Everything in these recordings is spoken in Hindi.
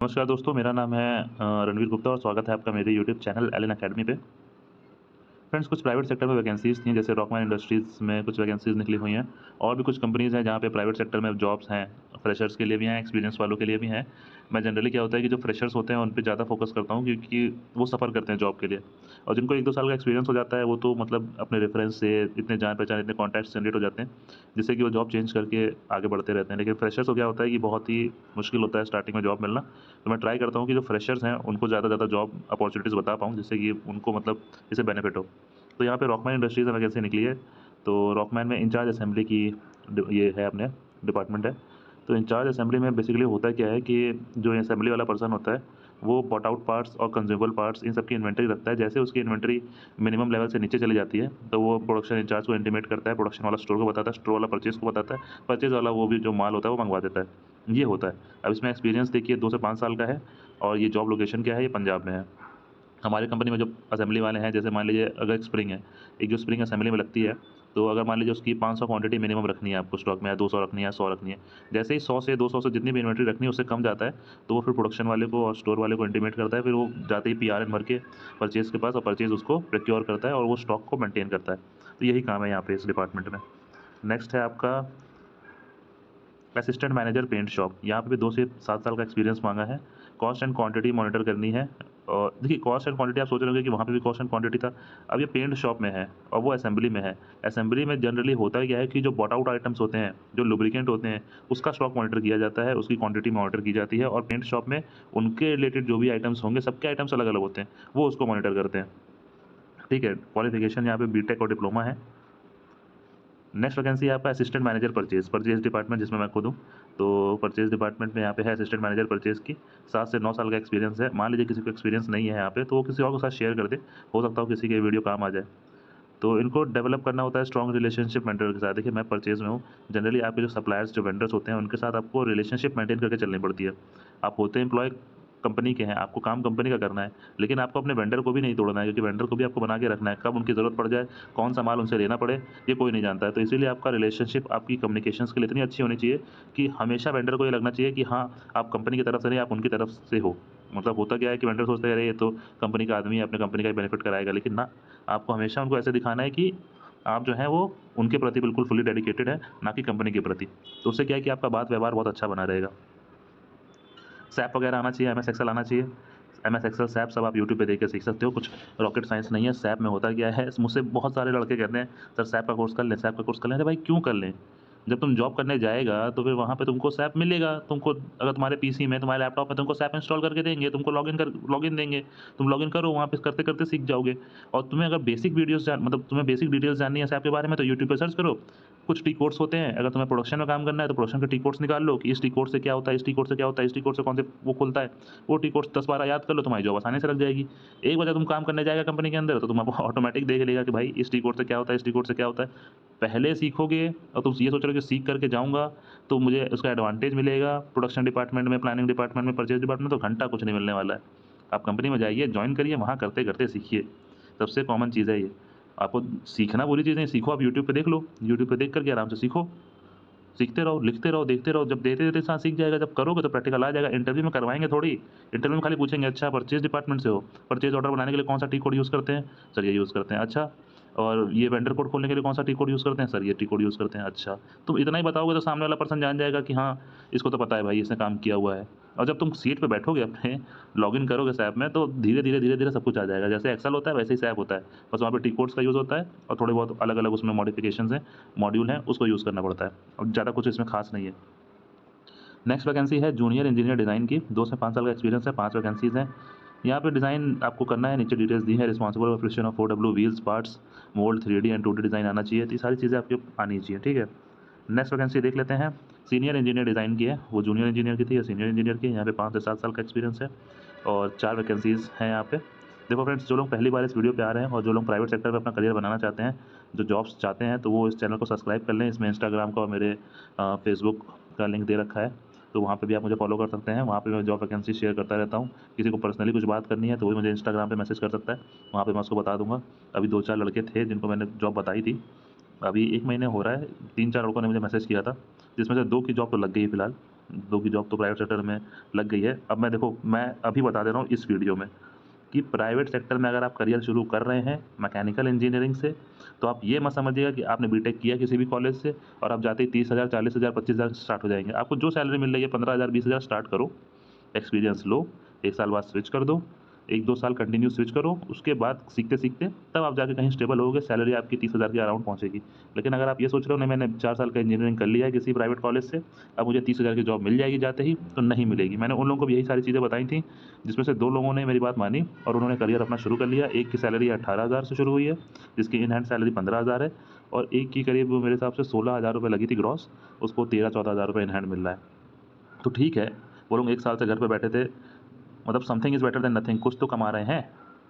नमस्कार दोस्तों, मेरा नाम है रणवीर गुप्ता और स्वागत है आपका मेरे यूट्यूब चैनल एलन अकेडमी पे। फ्रेंड्स, कुछ प्राइवेट सेक्टर में वैकेंसीज़ थी, जैसे रॉकमैन इंडस्ट्रीज़ में कुछ वैकेंसीज़ निकली हुई हैं और भी कुछ कंपनीज़ हैं जहाँ पे प्राइवेट सेक्टर में जॉब्स हैं। फ्रेशर्स के लिए भी हैं, एक्सपीरियंस वालों के लिए भी हैं। मैं जनरली क्या होता है कि जो फ्रेशर्स होते हैं उन पे ज़्यादा फ़ोकस करता हूँ, क्योंकि वो सफ़र करते हैं जॉब के लिए और जिनको 1-2 साल का एक्सपीरियंस हो जाता है वो तो मतलब अपने रेफरेंस से इतने जान-पहचान, इतने कॉन्टैक्ट्स जनरेट हो जाते हैं, जिससे कि वो जॉब चेंज करके आगे बढ़ते रहते हैं। लेकिन फ्रेशर्स को क्या होता है कि बहुत ही मुश्किल होता है स्टार्टिंग में जॉब मिलना। तो मैं ट्राई करता हूँ कि जो फ्रेशर्स हैं उनको ज़्यादा से ज़्यादा जॉब अपॉर्च्युनिटीज़ बता पाऊँ, जिससे कि उनको मतलब इससे बेनिफिट हो। तो यहाँ पे रॉकमैन इंडस्ट्रीज़ में वैकेंसी निकली है। तो रॉकमैन में इंचार्ज असेंबली की ये है अपने डिपार्टमेंट है। तो इंचार्ज असेंबली में बेसिकली होता क्या है कि जो असेंबली वाला पर्सन होता है, वो बॉट आउट पार्ट्स और कंज्यूमेबल पार्ट्स इन सब की इन्वेंटरी रखता है। जैसे उसकी इन्वेंटरी मिनिमम लेवल से नीचे चली जाती है, तो वो प्रोडक्शन इंचार्ज को इंटीमेट करता है, प्रोडक्शन वाला स्टोर को बताता है, स्टोर वाला परचेज़ को बताता है, परचेज़ वाला वो भी जो माल होता है वो मँगवा देता है। ये होता है। अब इसमें एक्सपीरियंस देखिए 2 से 5 साल का है और ये जॉब लोकेशन क्या है, ये पंजाब में है। हमारी कंपनी में जो असेंबली वाले हैं, जैसे मान लीजिए अगर एक स्प्रिंग है, एक जो स्प्रिंग असेंबली में लगती है, तो अगर मान लीजिए उसकी 500 क्वांटिटी मिनिमम रखनी है आपको स्टॉक में, या 200 रखनी है या 100 रखनी है। जैसे ही 100 से 200 से जितनी भी इन्वेंटरी रखनी है उससे कम जाता है, तो वो फिर प्रोडक्शन वाले को और स्टोर वाले को इंटीमेट करता है। फिर वो जाते ही पीआरएन भर के परचेज़ के पास और परचेज़ उसको प्रोक्योर करता है और वो स्टॉक को मेंटेन करता है। तो यही काम है यहाँ पे इस डिपार्टमेंट में। नेक्स्ट है आपका असिस्टेंट मैनेजर पेंट शॉप। यहाँ पे भी 2 से 7 साल का एक्सपीरियंस माँगा है। कॉस्ट एंड क्वांटिटी मॉनिटर करनी है और देखिए कॉस्ट एंड क्वांटिटी आप सोच रहे होंगे कि वहाँ पे भी कॉस्ट एंड क्वांटिटी था। अब ये पेंट शॉप में है और वो असेंबली में है। असेंबली में जनरली होता क्या है कि जो बॉट आउट आइटम्स होते हैं, जो लुब्रिकेंट होते हैं, उसका स्टॉक मॉनिटर किया जाता है, उसकी क्वांटिटी मॉनिटर की जाती है और पेंट शॉप में उनके रिलेटेड जो भी आइटम्स होंगे, सबके आइटम्स अलग-अलग होते हैं, वो उसको मॉनिटर करते हैं। ठीक है? क्वालिफ़िकेशन यहाँ पे बीटेक और डिप्लोमा है। नेक्स्ट वैकेंसी है आपका असिस्टेंट मैनेजर परचेज़ डिपार्टमेंट, जिसमें मैं खुद हूँ। तो परचेज़ डिपार्टमेंट में यहाँ पे है असिस्टेंट मैनेजर परचेज़ की 7 से 9 साल का एक्सपीरियंस है। मान लीजिए किसी को एक्सपीरियंस नहीं है यहाँ पे, तो वो किसी और के साथ शेयर कर दे, हो सकता हो किसी के वीडियो काम आ जाए। तो इनको डेवलप करना होता है स्ट्रॉन्ग रिलेशनशिप मेंटर के साथ। देखिए मैं परचेज़ में हूँ, जनरली आपके जो सप्लायर्स, जो वेंडर्स होते हैं, उनके साथ आपको रिलेशनशिप मेंटेन करके चलनी पड़ती है। आप होते एम्प्लॉयी कंपनी के हैं, आपको काम कंपनी का करना है, लेकिन आपको अपने वेंडर को भी नहीं तोड़ना है, क्योंकि वेंडर को भी आपको बना के रखना है। कब उनकी ज़रूरत पड़ जाए, कौन-सा माल उनसे लेना पड़े, ये कोई नहीं जानता है। तो इसीलिए आपका रिलेशनशिप, आपकी कम्युनिकेशन स्किल इतनी अच्छी होनी चाहिए कि हमेशा वेंडर को ये लगना चाहिए कि हाँ, आप कंपनी की तरफ से नहीं, आप उनकी तरफ से हो। मतलब होता क्या है कि वेंडर सोचते हैं, अरे ये तो कंपनी का आदमी है, अपने कंपनी का ही बेनिफिट कराएगा, लेकिन ना, आपको हमेशा उनको ऐसे दिखाना है कि आप जो हैं वो उनके प्रति बिल्कुल फुली डेडिकेटेड हैं, ना कि कंपनी के प्रति। तो उससे क्या है कि आपका बात व्यवहार बहुत अच्छा बना रहेगा। सैप वगैरह आना चाहिए, एमएस एक्सेल आना चाहिए। एमएस एक्सेल, सैप सब आप यूट्यूब पे देख के सीख सकते हो, कुछ रॉकेट साइंस नहीं है। सैप में होता क्या है, मुझसे बहुत सारे लड़के कहते हैं, "सर सैप का कोर्स कर लें, सैप का कोर्स कर लें।" अरे भाई क्यों कर लें? जब तुम जॉब करने जाएगा तो फिर वहाँ पे तुमको सैप मिलेगा। तुमको अगर तुम्हारे पीसी में, तुम्हारे लैपटॉप में तुमको सैप इंस्टॉल करके देंगे, तुमको लॉगिन देंगे। तुम लॉगिन करो, वहाँ पे करते-करते सीख जाओगे। और तुम्हें अगर बेसिक वीडियोज़ मतलब तुम्हें बेसिक डिटेल्स जाननी है सैप के बारे में, तो यूट्यूब पे सर्च करो। कुछ टी कोड्स होते हैं, अगर तुम्हें प्रोडक्शन में काम करना है तो प्रोडक्शन के टी कोड्स निकाल लो कि इस टी कोड से क्या होता है, इस टी कोड से क्या होता है, इस टी कोड से कौन से वो खुलता है। वो टी कोड्स 10-12 याद कर लो, तुम्हारी जॉब आसानी से लग जाएगी। एक बार जब तुम काम करने जाएगा कंपनी के अंदर, तो तुम ऑटोमेटिक देख लेगा कि भाई इस टी कोड से क्या होता है, इस टी कोड से क्या होता है। पहले सीखोगे और तुम ये सोच रहे हो कि सीख करके जाऊँगा तो मुझे उसका एडवांटेज मिलेगा प्रोडक्शन डिपार्टमेंट में, प्लानिंग डिपार्टमेंट में, परचेज़ डिपार्टमेंट में, तो घंटा कुछ नहीं मिलने वाला है। आप कंपनी में जाइए, जॉइन करिए, वहाँ करते-करते सीखिए। सबसे कॉमन चीज़ है ये। आपको सीखना बुरी चीज़ नहीं, सीखो, आप यूट्यूब पे देख लो, यूट्यूब पे देख कर के आराम से सीखो। सीखते रहो, लिखते रहो, देखते रहो, जब देते-देते इंसान सीख जाएगा, जब करोगे तो प्रैक्टिकल आ जाएगा। इंटरव्यू में करवाएँगे थोड़ी, इंटरव्यू में खाली पूछेंगे, "अच्छा परचेज़ डिपार्टमेंट से हो? परचेज़ ऑर्डर बनाने के लिए कौन-सा टी कोड यूज़ करते हैं?" "सर ये यूज़ करते हैं।" "अच्छा, और ये वेंडर कोड खोलने के लिए कौन-सा टी कोड यूज़ करते हैं?" "सर ये टी कोड यूज़ करते हैं।" "अच्छा।" तुम इतना ही बताओगे तो सामने वाला पर्सन जान जाएगा कि हाँ, इसको तो पता है भाई, इसने काम किया हुआ है। और जब तुम सीट पे बैठोगे अपने, लॉगिन करोगे सैप में, तो धीरे-धीरे, धीरे-धीरे सब कुछ आ जाएगा। जैसे एक्सेल होता है वैसे ही सैप होता है। बस वहाँ पे टी कोड्स का यूज़ होता है और थोड़े बहुत अलग-अलग उसमें मॉडिफ़िकेशंस हैं, मॉड्यूल हैं, उसको यूज़ करना पड़ता है। अब ज़्यादा कुछ इसमें ख़ास नहीं है। नेक्स्ट वैकेंसी है जूनियर इंजीनियर डिज़ाइन की, 2 से 5 साल का एक्सपीरियंस है, 5 वैकेंसीज़ हैं। यहाँ पे डिज़ाइन आपको करना है, नीचे डिटेल्स दी है, responsible for preparation of 4W wheels, parts, mould, 3D and 2D design आना चाहिए। तो ये सारी चीज़ें आपके आनी चाहिए, ठीक है। नेक्स्ट वैकेंसी देख लेते हैं, सीनियर इंजीनियर डिज़ाइन की है, वो जूनियर इंजीनियर की थी, ये सीनियर इंजीनियर की है। यहाँ पे 5 से 7 साल का एक्सपीरियंस है और 4 वैकेंसीज़ हैं यहाँ पे। देखो फ्रेंड्स, जो लोग पहली बार इस वीडियो पे आ रहे हैं और जो लोग प्राइवेट सेक्टर में अपना करियर बनाना चाहते हैं, जो जॉब्स चाहते हैं, तो वो इस चैनल को सब्सक्राइब कर लें। इसमें इंस्टाग्राम का और मेरे फेसबुक का लिंक दे रखा है, तो वहाँ पे भी आप मुझे फॉलो कर सकते हैं। वहाँ पे मैं जॉब वैकेंसी शेयर करता रहता हूँ। किसी को पर्सनली कुछ बात करनी है तो वो भी मुझे इंस्टाग्राम पे मैसेज कर सकता है, वहाँ पे मैं उसको बता दूँगा। अभी 2-4 लड़के थे जिनको मैंने जॉब बताई थी, अभी 1 महीने हो रहा है, 3-4 लड़कों ने मुझे मैसेज किया था, जिसमें से 2 की जॉब तो लग गई है फिलहाल। 2 की जॉब तो प्राइवेट सेक्टर में लग गई है। अब मैं अभी बता दे रहा हूँ इस वीडियो में कि प्राइवेट सेक्टर में अगर आप करियर शुरू कर रहे हैं मैकेनिकल इंजीनियरिंग से, तो आप ये मत समझिएगा कि आपने बीटेक किया किसी भी कॉलेज से और आप जाते ही 30,000, 40,000, 25,000 से स्टार्ट हो जाएँगे। आपको जो सैलरी मिल रही है 15,000, 20,000 स्टार्ट करो, एक्सपीरियंस लो, 1 साल बाद स्विच कर दो, 1-2 साल कंटिन्यू स्विच करो, उसके बाद सीखते-सीखते तब आप जाके कहीं स्टेबल होगे, सैलरी आपकी 30,000 के अराउंड पहुँचेगी। लेकिन अगर आप ये सोच रहे हो नहीं मैंने 4 साल का इंजीनियरिंग कर लिया है किसी प्राइवेट कॉलेज से, अब मुझे 30,000 की जॉब मिल जाएगी जाते ही, तो नहीं मिलेगी। मैंने उन लोगों को भी यही सारी चीज़ें बताई थी, जिसमें से 2 लोगों ने मेरी बात मानी और उन्होंने करियर अपना शुरू कर लिया। एक की सैलरी 18,000 से शुरू हुई है, जिसकी इन हैंड सैलरी 15,000 है और एक की करीब मेरे हिसाब से 16,000 रुपए लगी थी ग्रॉस, उसको 13-14,000 रुपए इन हैंड मिल रहा है। तो ठीक है, वो लोग 1 साल से घर पे बैठे थे, मतलब something is better than nothing, कुछ तो कमा रहे हैं।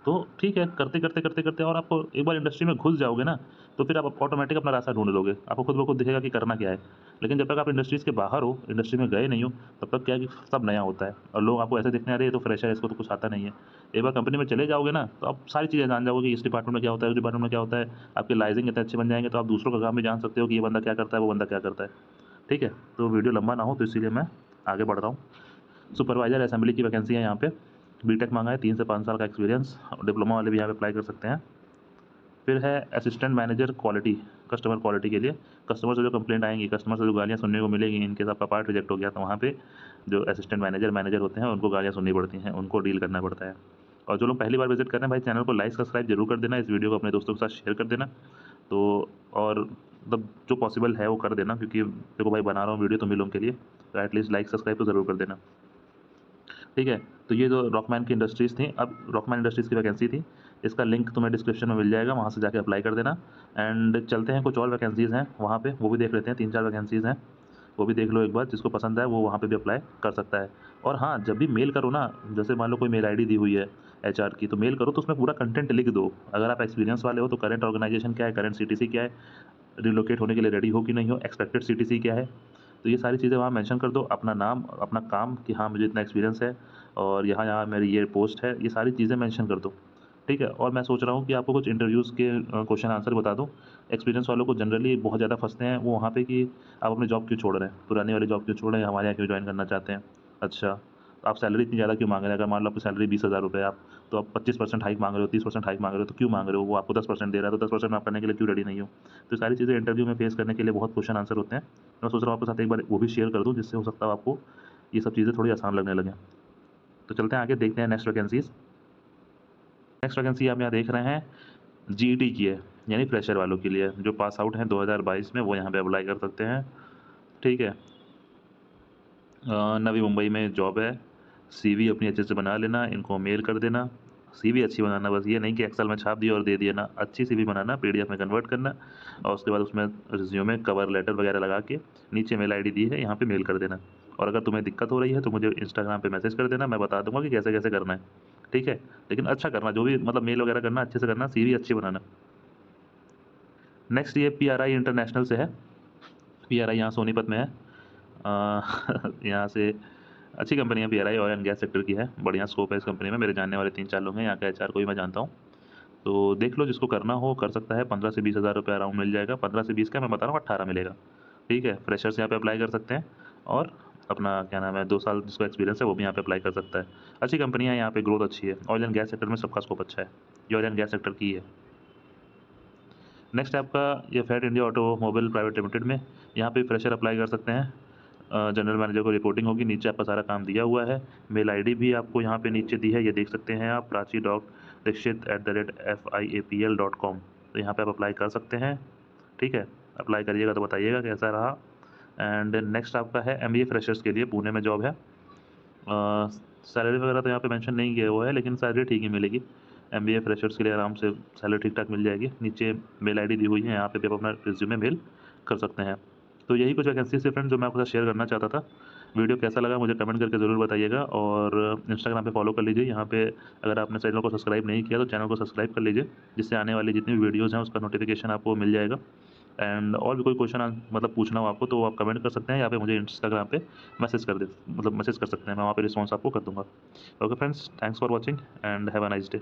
तो ठीक है, करते-करते और आपको एक बार इंडस्ट्री में घुस जाओगे ना, तो फिर आप ऑटोमैटिक अपना रास्ता ढूँढ लोगे। आपको खुद ब खुद दिखेगा कि करना क्या है। लेकिन जब तक आप इंडस्ट्रीज़ के बाहर हो, इंडस्ट्री में गए नहीं हो, तब तक क्या है कि सब नया होता है और लोग आपको ऐसे देखने, अरे ये तो फ्रेशर है, इसको तो कुछ आता नहीं है। एक बार कंपनी में चले जाओगे ना, तो आप सारी चीज़ें जान जाओगे कि इस डिपार्टमेंट में क्या होता है, उस डिपार्टमेंट में क्या होता है। आपके लाइज़िंग इतने अच्छे बन जाएँगे, तो आप दूसरों का काम भी जान सकते हो कि ये बंदा क्या करता है, वो बंदा क्या करता है। ठीक है? तो वीडियो लंबा ना हो, तो इसीलिए मैं आगे बढ़ रहा हूँ। सुपरवाइज़र असेंबली की वैकेंसी है यहाँ पे। बीटेक माँगा है, 3 से 5 साल का एक्सपीरियंस और डिप्लोमा वाले भी यहाँ पे अप्लाई कर सकते हैं। फिर है assistant manager quality, customer quality के लिए। कस्टमर से जो कंप्लेंट आएँगी, कस्टमर से जो गालियाँ सुनने को मिलेंगी, इन केस आपका पार्ट रिजेक्ट हो गया, तो वहाँ पे जो असिस्टेंट मैनेजर होते हैं, उनको गालियाँ सुननी पड़ती हैं, उनको डील करना पड़ता है। और जो लोग पहली बार विज़िट कर रहे हैं, भाई चैनल को लाइक, सब्सक्राइब ज़रूर कर देना, इस वीडियो को अपने दोस्तों के साथ शेयर कर देना। तो और मतलब जो पॉसिबल है वो कर देना, क्योंकि देखो भाई बना रहा हूँ वीडियो तुम ही लोगों के लिए, तो एटलीस्ट लाइक, सब्सक्राइब तो ज़रूर कर देना। ठीक है? तो ये जो रॉकमैन की इंडस्ट्रीज़ थी, अब रॉकमैन इंडस्ट्रीज़ की वैकेंसी थी, इसका लिंक तुम्हें डिस्क्रिप्शन में मिल जाएगा, वहाँ से जाके अप्लाई कर देना। एंड चलते हैं कुछ और वैकेंसीज़ हैं वहाँ पे, वो भी देख लेते हैं, 3-4 वैकेंसीज़ हैं, वो भी देख लो एक बार, जिसको पसंद आए वो वहाँ पे भी अप्लाई कर सकता है। और हाँ, जब भी मेल करो ना, जैसे मान लो कोई मेल आईडी दी हुई है एचआर की, तो मेल करो तो उसमें पूरा कंटेंट लिख दो। अगर आप एक्सपीरियंस वाले हो तो करंट ऑर्गनाइज़ेशन क्या है, करंट सीटीसी क्या है, रिलोकेट होने के लिए रेडी हो कि नहीं हो, एक्सपेक्टेड सीटीसी क्या है। तो ये सारी चीज़ें वहाँ मेंशन कर दो, अपना नाम, अपना काम कि हाँ, मुझे इतना एक्सपीरियंस है और यहाँ-यहाँ मेरी ये पोस्ट है, ये सारी चीज़ें मेंशन कर दो। ठीक है? और मैं सोच रहा हूँ कि आपको कुछ इंटरव्यूज़ के क्वेश्चन आंसर बता दूँ। एक्सपीरियंस वालों को जनरली बहुत ज़्यादा फँसते हैं वो वहाँ पे कि आप अपनी जॉब क्यों छोड़ रहे हैं? पुरानी वाली जॉब क्यों छोड़ रहे हैं? हमारे यहाँ क्यों जॉइन करना चाहते हैं? अच्छा, तो आप सैलरी इतनी ज़्यादा क्यों माँग रहे हैं? अगर मान लो आपकी सैलरी 20,000 रुपए है, आप तो आप 25% हाइक माँग रहे हो, 30% हाइक माँग रहे हो, तो क्यों माँग रहे हो? वो आपको 10% दे रहा है, तो 10% आप करने के लिए क्यों रेडी नहीं हो? तो सारी चीज़ें इंटरव्यू में फेस करने के लिए बहुत क्वेश्चन आंसर होते हैं। मैं सोच रहा हूँ आपके साथ एक बार वो भी शेयर कर दूँ, जिससे हो सकता है आपको ये सब चीज़ें थोड़ी आसान लगने लगें। तो चलते हैं आगे, देखते हैं नेक्स्ट वैकेंसीज़। नेक्स्ट वैकेंसी आप यहाँ देख रहे हैं, जीईटी की है, यानी फ्रेशर वालों के लिए। जो पास आउट हैं 2022 में, वो यहाँ पे अप्लाई कर सकते हैं। ठीक है? नवी मुंबई में जॉब है। सीवी अपनी अच्छे से बना लेना, इनको मेल कर देना। सीवी अच्छी बनाना, बस ये नहीं कि एक्सेल में छाप दिया और दे दिया ना, अच्छी सीवी बनाना, पीडीएफ में कन्वर्ट करना और उसके बाद उसमें रिज्यूमे, कवर लेटर वगैरह लगा के नीचे मेल आईडी दी है, यहाँ पे मेल कर देना। और अगर तुम्हें दिक्कत हो रही है तो मुझे इंस्टाग्राम पे मैसेज कर देना, मैं बता दूँगा कि कैसे-कैसे करना है। ठीक है? लेकिन अच्छा करना, जो भी मतलब मेल वगैरह करना अच्छे से करना, सीवी अच्छी बनाना। नेक्स्ट ये पीआरआई इंटरनेशनल से है। पीआरआई यहाँ सोनीपत में है। यहाँ से अच्छी कंपनी है PRI, oil and gas sector की है। बढ़िया स्कोप है इस कंपनी में, मेरे जानने वाले 3-4 लोग हैं, यहाँ का एचआर को भी मैं जानता हूँ। तो देख लो, जिसको करना हो कर सकता है, 15 से 20,000 रुपये अराउंड मिल जाएगा। 15 से 20 क्या मैं बता रहा हूँ, 18 मिलेगा। ठीक है? फ्रेशर्स यहाँ पे अप्लाई कर सकते हैं और अपना क्या नाम है, 2 साल जिसको एक्सपीरियंस है वो भी यहाँ पे अप्लाई कर सकता है। अच्छी कंपनी है, यहाँ पे ग्रोथ अच्छी है। ऑयल एंड गैस सेक्टर में सबका स्कोप अच्छा है। ये ऑयल एंड गैस सेक्टर की है। नेक्स्ट है आपका ये fat India automobile private limited में, यहाँ पे फ्रेशर अप्लाई कर सकते हैं। जनरल मैनेजर को रिपोर्टिंग होगी, नीचे आपका सारा काम दिया हुआ है। मेल आईडी भी आपको यहाँ पे नीचे दी है, ये देख सकते हैं आप, prachi.dixit@fiapl.com। तो यहाँ पे आप अप्लाई कर सकते हैं। ठीक है? अप्लाई करिएगा तो बताइएगा कैसा रहा। एंड नेक्स्ट आपका है एमबीए फ्रेशर्स के लिए, पुणे में जॉब है। सैलरी वगैरह तो यहाँ पे मेंशन नहीं किया हुआ है, लेकिन सैलरी ठीक ही मिलेगी। एमबीए फ्रेशर्स के लिए आराम से सैलरी ठीक-ठाक मिल जाएगी। नीचे मेल आईडी दी हुई है, यहाँ पे भी आप अपना रिज्यूमे मेल कर सकते हैं। तो यही कुछ वैकेंसीज़ थे फ्रेंड्स, जो मैं आपके साथ शेयर करना चाहता था। वीडियो कैसा लगा मुझे कमेंट करके ज़रूर बताइएगा और इंस्टाग्राम पे फॉलो कर लीजिए। यहाँ पे अगर आपने चैनल को सब्सक्राइब नहीं किया तो चैनल को सब्सक्राइब कर लीजिए, जिससे आने वाली जितनी भी वीडियोज़ हैं उसका नोटिफिकेशन आपको मिल जाएगा। एंड और भी कोई क्वेश्चन मतलब पूछना हो आपको तो आप कमेंट कर सकते हैं, या फिर मुझे इंस्टाग्राम पे मैसेज कर सकते हैं, मैं वहाँ पे रिस्पॉन्स आपको कर दूँगा। Okay friends, thanks for watching and have a nice day.